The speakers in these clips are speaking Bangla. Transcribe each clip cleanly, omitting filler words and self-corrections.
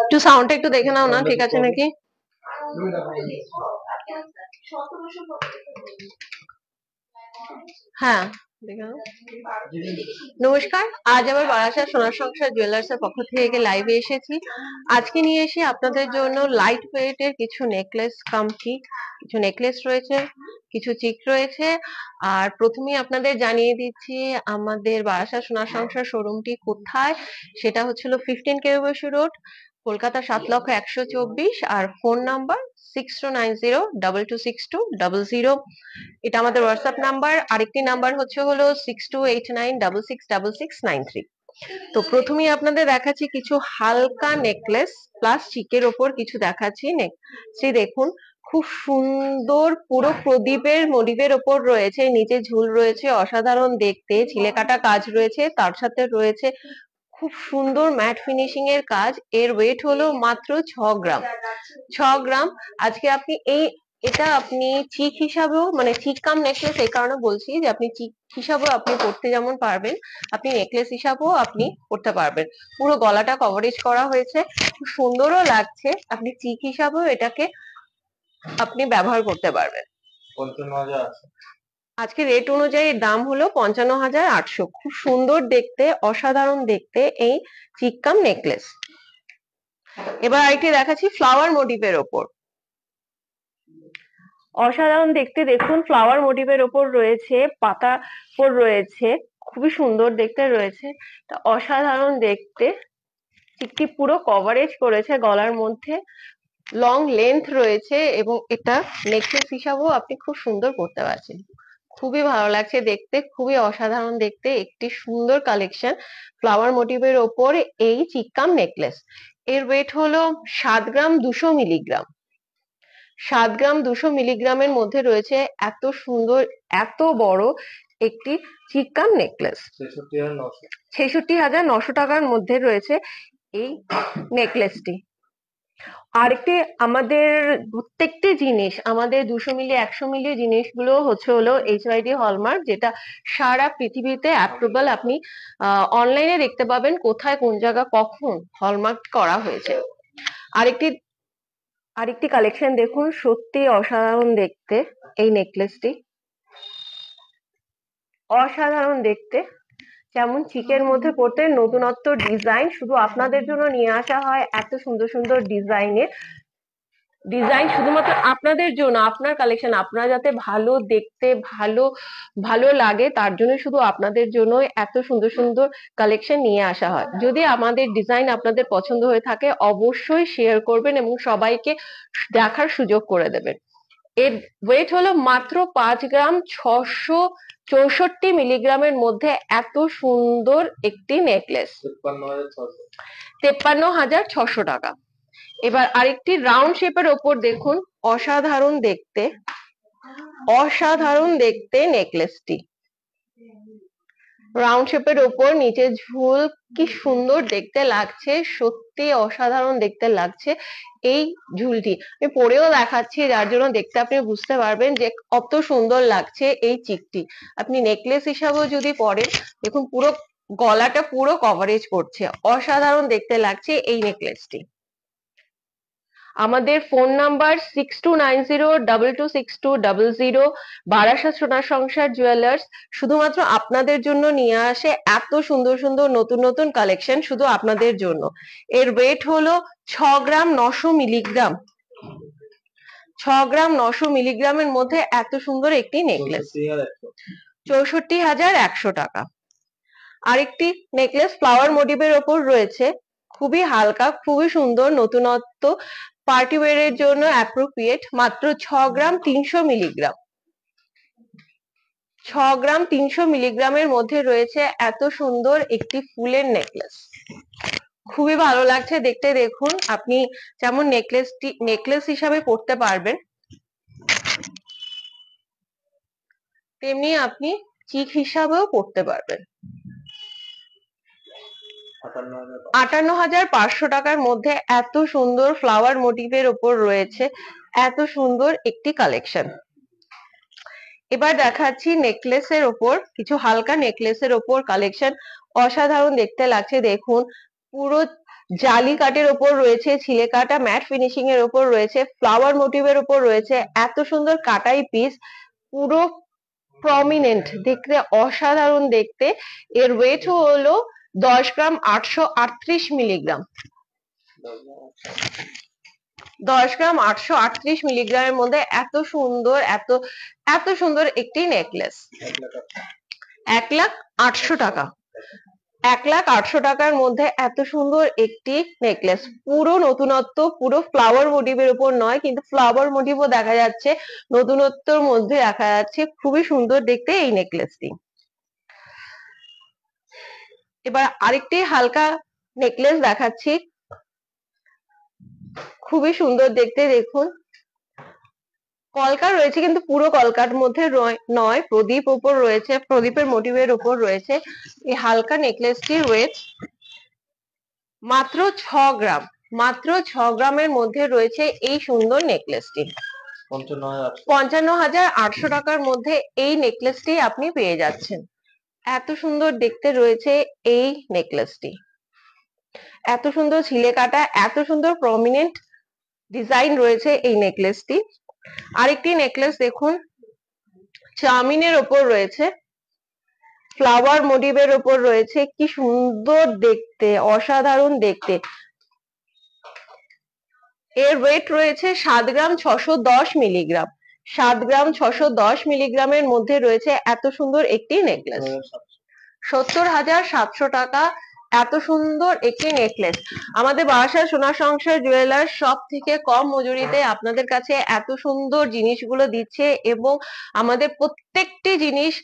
একটু সাউন্ডটা একটু দেখে নাও না, ঠিক আছে নাকি? হ্যাঁ, দেখে নাও। নমস্কার, আজ আবার বারাসাত সোনার সংসার জুয়েলার্স এর পক্ষ থেকে লাইভে এসেছি। আজকে নিয়ে এসে আপনাদের জন্য লাইট ওয়েট এর কিছু নেকলেস কামকি, কিছু নেকলেস রয়েছে, কিছু চিক রয়েছে। আর প্রথমেই আপনাদের জানিয়ে দিচ্ছি আমাদের বারাসাত সোনার সংসার শোরুমটি কোথায়। সেটা হচ্ছিল 15 কেরুবেশু রোড, কলকাতা 7,124, আর ফোন নাম্বার 6290226200। এটা আমাদের হোয়াটসঅ্যাপ নাম্বার। আরেকটি নাম্বার হলো 6289666693। তো প্রথমেই আপনাদের দেখাচ্ছি কিছু হালকা নেকলেস প্লাস চিকের ওপর কিছু দেখাচ্ছি। নেক্সট দেখুন, খুব সুন্দর পুরো প্রদীপের মোটিভের ওপর রয়েছে, নিচে ঝুল রয়েছে, অসাধারণ দেখতে, ছিলে কাটা কাজ রয়েছে, তার সাথে রয়েছে খুব সুন্দর ম্যাট ফিনিশিং এর কাজ। এর ওয়েট হলো মাত্র 6 গ্রাম। 6 গ্রাম। আজকে আপনি এটা আপনি চিক হিসাবেও, মানে চিক কাম নেকলেস এই কারণে বলছি যে আপনি চিক হিসাবেও আপনি পড়তে যেমন পারবেন, আপনি নেকলেস হিসাবেও আপনি পড়তে পারবেন। পুরো গলাটা কভারেজ করা হয়েছে, খুব সুন্দরও লাগছে। আপনি চিক হিসাবেও এটাকে আপনি ব্যবহার করতে পারবেন। আজকে রেট অনুযায়ী দাম হলো 55,800। খুব সুন্দর দেখতে, অসাধারণ দেখতে এই চিক কাম নেকলেস। এবার আরেকটি দেখাচ্ছি ফ্লাওয়ার মোটিভের ওপর। অসাধারণ দেখতে, দেখুন ফ্লাওয়ার মোটিভের ওপর রয়েছে, পাতা ওপর রয়েছে, খুবই সুন্দর দেখতে রয়েছে। অসাধারণ দেখতে, চিকটি পুরো কভারেজ করেছে গলার মধ্যে, লং লেন্থ রয়েছে এবং এটা নেকলেস হিসাবেও আপনি খুব সুন্দর পড়তে পারছেন। খুবই ভালো লাগছে দেখতে, খুবই অসাধারণ দেখতে একটি সুন্দর কালেকশন ফ্লাওয়ার মোটিভের ওপর এই চিককাম নেকলেস। এর ওয়েট হলো 7 গ্রাম 200 মিলিগ্রাম। 7 গ্রাম 200 মিলিগ্রামের মধ্যে রয়েছে এত সুন্দর, এত বড় একটি চিককাম নেকলেস। 66,900 টাকার মধ্যে রয়েছে এই নেকলেসটি। আরেকটি আমাদের প্রত্যেকটি জিনিস, আমাদের 200 মিলি 100 মিলি জিনিসগুলো হলো HYD হলমার্ক, যেটা সারা পৃথিবীতে অ্যাপ্রুভাল। আপনি অনলাইনে দেখতে পাবেন কোথায়, কোন জায়গা, কখন হলমার্ক করা হয়েছে। আরেকটি কালেকশন দেখুন, সত্যি অসাধারণ দেখতে এই নেকলেসটি। অসাধারণ দেখতে, যেমন চিকের মধ্যে পড়তে নতুনত্ব ডিজাইন শুধু আপনাদের জন্য নিয়ে আসা হয়। এত সুন্দর সুন্দর ডিজাইন শুধুমাত্র আপনাদের জন্য, আপনার কালেকশন, আপনারা যাতে ভালো দেখতে, ভালো লাগে তার জন্য শুধু আপনাদের জন্য এত সুন্দর সুন্দর কালেকশন নিয়ে আসা হয়। যদি আমাদের ডিজাইন আপনাদের পছন্দ হয়ে থাকে অবশ্যই শেয়ার করবেন এবং সবাইকে দেখার সুযোগ করে দেবেন। এর ওয়েট হলো মাত্র 5 গ্রাম 664 মিলিগ্রামের মধ্যে এত সুন্দর একটি নেকলেস, 53,600 টাকা। এবার আরেকটি রাউন্ড শেপের ওপর দেখুন, অসাধারণ দেখতে, অসাধারণ দেখতে নেকলেসটি। রাউন্ড শেপের ওপর নিচে ঝুল, কি সুন্দর দেখতে লাগছে, সত্যি অসাধারণ দেখতে লাগছে এই ঝুলটি। আমি পরেও দেখাচ্ছি, যার জন্য দেখতে আপনি বুঝতে পারবেন যে কত সুন্দর লাগছে এই চিকটি। আপনি নেকলেস হিসাবেও যদি পরেন, দেখুন পুরো গলাটা পুরো কভারেজ করছে, অসাধারণ দেখতে লাগছে এই নেকলেসটি। আমাদের ফোন নাম্বার 6290226200। বারাসাত সোনার সংসার জুয়েলার্স শুধুমাত্র আপনাদের জন্য নিয়ে আসে এত সুন্দর সুন্দর নতুন নতুন কালেকশন, শুধু আপনাদের জন্য। এর ওয়েট হলো 6 গ্রাম 900 মিলিগ্রাম। 6 গ্রাম 900 মিলিগ্রামের মধ্যে এত সুন্দর একটি নেকলেস, 64,100 টাকা। আরেকটি নেকলেস ফ্লাওয়ার মোটিভের ওপর রয়েছে, খুবই হালকা, খুবই সুন্দর, নতুনত্ব, পার্টি ওয়্যারের জন্য অ্যাপ্রোপ্রিয়েট। মাত্র 6 গ্রাম 300 মিলিগ্রাম। 6 গ্রাম 300 মিলিগ্রামের মধ্যে রয়েছে এত সুন্দর একটি ফুলের নেকলেস, খুবই ভালো লাগছে দেখতে। দেখুন, আপনি যেমন নেকলেস হিসাবে পড়তে পারবেন, তেমনি আপনি চিক হিসাবেও পড়তে পারবেন। 58,500 টাকার মধ্যে এত সুন্দর ফ্লাওয়ার মোটিভের ওপর রয়েছে এত সুন্দর একটি কালেকশন। এবার দেখাচ্ছি নেকলেসের ওপর কিছু হালকা নেকলেসের ওপর কালেকশন। অসাধারণ দেখতে লাগছে। দেখুন পুরো জালি কাটের ওপর রয়েছে, ছিলে কাটা ম্যাট ফিনিশিং এর ওপর রয়েছে, ফ্লাওয়ার মোটিভের ওপর রয়েছে, এত সুন্দর কাটাই পিস, পুরো প্রমিনেন্ট, দেখতে অসাধারণ দেখতে। এর ওয়েট হলো 10 গ্রাম 838 মিলিগ্রাম। 10 গ্রাম 838 মিলিগ্রামের মধ্যে এত সুন্দর এত সুন্দর একটি নেকলেস। 1,08,000 টাকা। 1,08,000 টাকার মধ্যে এত সুন্দর একটি নেকলেস, পুরো নতুনত্ব, পুরো ফ্লাওয়ার মোটিভের উপর নয়, কিন্তু ফ্লাওয়ার মোটিভও দেখা যাচ্ছে, নতুনত্বর মধ্যে দেখা যাচ্ছে, খুবই সুন্দর দেখতে এই নেকলেসটি। এবার আরেকটি হালকা নেকলেস দেখাচ্ছি, খুবই সুন্দর দেখতে। দেখুন কলকা রয়েছে, কিন্তু পুরো কলকার মধ্যে নয়, প্রদীপ উপর রয়েছে, প্রদীপের মোটিভের উপর রয়েছে। এই হালকা নেকলেসটির ওয়েট মাত্র 6 গ্রাম, মাত্র 6 গ্রামের মধ্যে রয়েছে এই সুন্দর নেকলেসটি। 55,800 টাকার মধ্যে এই নেকলেসটি আপনি পেয়ে যাচ্ছেন। এত সুন্দর দেখতে রয়েছে এই নেকলেসটি, এত সুন্দর ছিলে কাটা, এত সুন্দর প্রমিনেন্ট ডিজাইন রয়েছে এই নেকলেসটি। আরেকটি নেকলেস দেখুন, চামিনের ওপর রয়েছে, ফ্লাওয়ার মোটিভের ওপর রয়েছে, কি সুন্দর দেখতে, অসাধারণ দেখতে। এর ওয়েট রয়েছে 7 গ্রাম 610 মিলিগ্রাম। 7 গ্রাম 610 মিলিগ্রামের মধ্যে রয়েছে এত সুন্দর একটি নেকলেস। 70,700 টাকা এত সুন্দর একটি নেকলেস। আমাদের বারাসাত সোনা সংসার জুয়েলার্স সব থেকে কম মজুরিতে আপনাদের কাছে এত সুন্দর জিনিসগুলো দিচ্ছে, এবং আমাদের প্রত্যেকটি জিনিস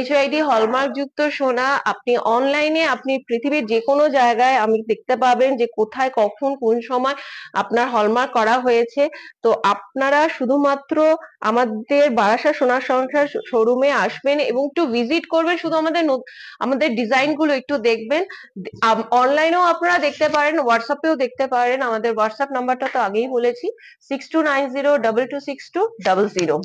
HID হলমার্ক যুক্ত সোনা। আপনি অনলাইনে, আপনি পৃথিবীর যে কোনো জায়গায় আমি দেখতে পাবেন যে কোথায় কখন কোন সময় আপনার হলমার্ক করা হয়েছে। তো আপনারা শুধুমাত্র আমাদের বারাসাত সোনা সংসার শোরুমে আসবেন এবং একটু ভিজিট করবেন, শুধু আমাদের ডিজাইন গুলো একটু দেখবেন। অনলাইনেও আপনারা দেখতে পারেন, হোয়াটসঅ্যাপেও দেখতে পারেন। আমাদের হোয়াটসঅ্যাপ নাম্বারটা তো আগেই বলেছি, 6290226200।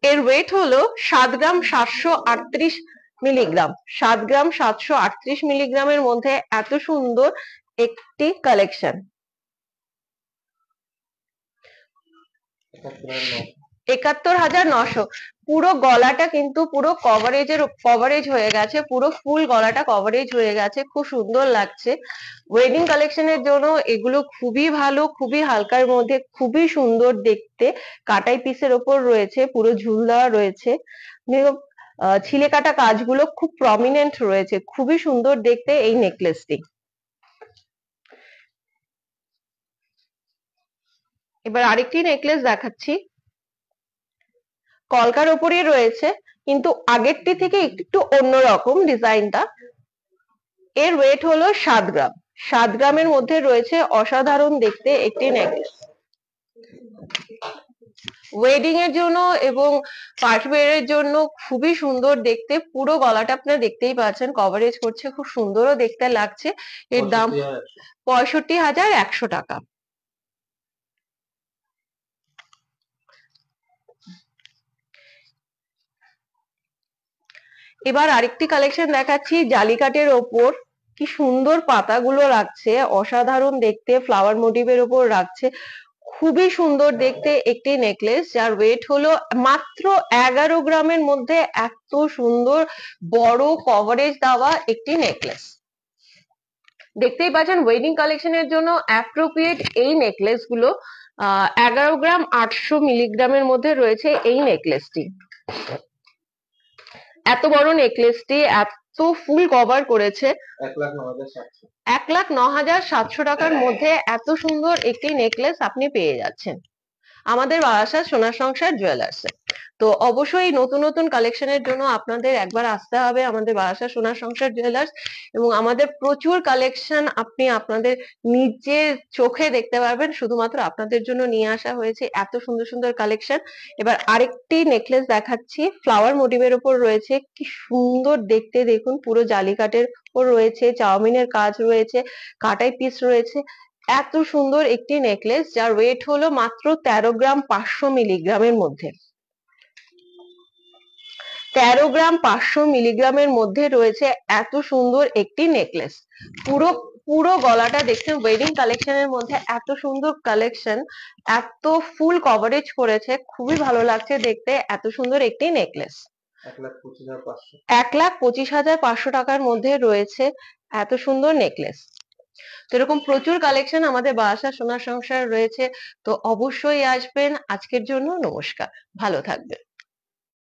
এর ওয়েট হলো 7 গ্রাম 738 মিলিগ্রাম। 7 গ্রাম 738 মিলিগ্রামের মধ্যে এত সুন্দর একটি কালেকশন। 71,900। পুরো গলাটা কিন্তু পুরো কভারেজ হয়ে গেছে, পুরো ফুল গলাটা কভারেজ হয়ে গেছে, খুব সুন্দর লাগছে। ওয়েডিং কালেকশনের জন্য এগুলো খুবই ভালো, খুবই হালকার মধ্যে, খুবই সুন্দর দেখতে। কাটাই পিসের ওপর রয়েছে, পুরো ঝুল দেওয়া রয়েছে, ছিলে কাটা কাজগুলো খুব প্রমিনেন্ট রয়েছে, খুবই সুন্দর দেখতে এই নেকলেসটি। এবার আরেকটি নেকলেস দেখাচ্ছি, কলকার ওপরই রয়েছে, কিন্তু আগেরটি থেকে একটু অন্যরকম ডিজাইনটা। এর ওয়েট হলো 7 গ্রাম। 7 গ্রামের মধ্যে রয়েছে অসাধারণ দেখতে একটি নেকলেস। ওয়েডিং এর জন্য এবং পার্টি ওয়্যারের জন্য খুবই সুন্দর দেখতে। পুরো গলাটা আপনারা দেখতেই পাচ্ছেন, কভারেজ করছে, খুব সুন্দরও দেখতে লাগছে। এর দাম 65,100 টাকা। এবার আরেকটি কালেকশন দেখাচ্ছি, জালিকাটের ওপর কি সুন্দর পাতাগুলো রাখছে, অসাধারণ দেখতে, ফ্লাওয়ার মোটিভের ওপর রাখছে, খুবই সুন্দর দেখতে একটি নেকলেস, যার ওয়েট হলো মাত্র 11 গ্রামের মধ্যে এত সুন্দর বড় কভারেজ দেওয়া একটি নেকলেস। দেখতেই পাচ্ছেন ওয়েডিং কালেকশনের জন্য অ্যাপ্রোপ্রিয়েট এই নেকলেস গুলো। 11 গ্রাম 800 মিলিগ্রামের মধ্যে রয়েছে এই নেকলেসটি। এত বড় নেকলেসটি এত ফুল কভার করেছে, 1,09,700 টাকার মধ্যে এত সুন্দর একটি নেকলেস আপনি পেয়ে যাচ্ছেন আমাদের বারাসাত সোনা সংসার জুয়েলার্সে। তো অবশ্যই নতুন নতুন কালেকশনের জন্য আপনাদের একবার আসতে হবে আমাদের বারাসাত সোনা সংসার জুয়েলার্স, এবং আমাদের প্রচুর কালেকশন আপনি আপনাদের নিজের চোখে দেখতে পারবেন, শুধুমাত্র আপনাদের জন্য নিয়ে আসা হয়েছে এত সুন্দর সুন্দর কালেকশন। এবার আরেকটি নেকলেস দেখাচ্ছি, ফ্লাওয়ার মোটিভের উপর রয়েছে, কি সুন্দর দেখতে। দেখুন পুরো জালিকাটের উপর রয়েছে, চাউমিনের কাজ রয়েছে, কাটাই পিস রয়েছে, এত সুন্দর একটি নেকলেস, যার ওয়েট হলো মাত্র 13 গ্রাম 500 মিলিগ্রামের মধ্যে। 13 গ্রাম 500 মিলিগ্রামের মধ্যে রয়েছে এত সুন্দর একটি নেকলেস। পুরো পুরো গলাটা দেখছেন ওয়েডিং কালেকশনের মধ্যে এত সুন্দর কালেকশন, এত ফুল কভারেজ করেছে, খুবই ভালো লাগছে দেখতে। এত সুন্দর একটি নেকলেস 1,25,500 টাকার মধ্যে রয়েছে এত সুন্দর নেকলেস। তো এরকম প্রচুর কালেকশন আমাদের বারাসা সোনার সংসার রয়েছে, তো অবশ্যই আসবেন। আজকের জন্য নমস্কার, ভালো থাকবেন।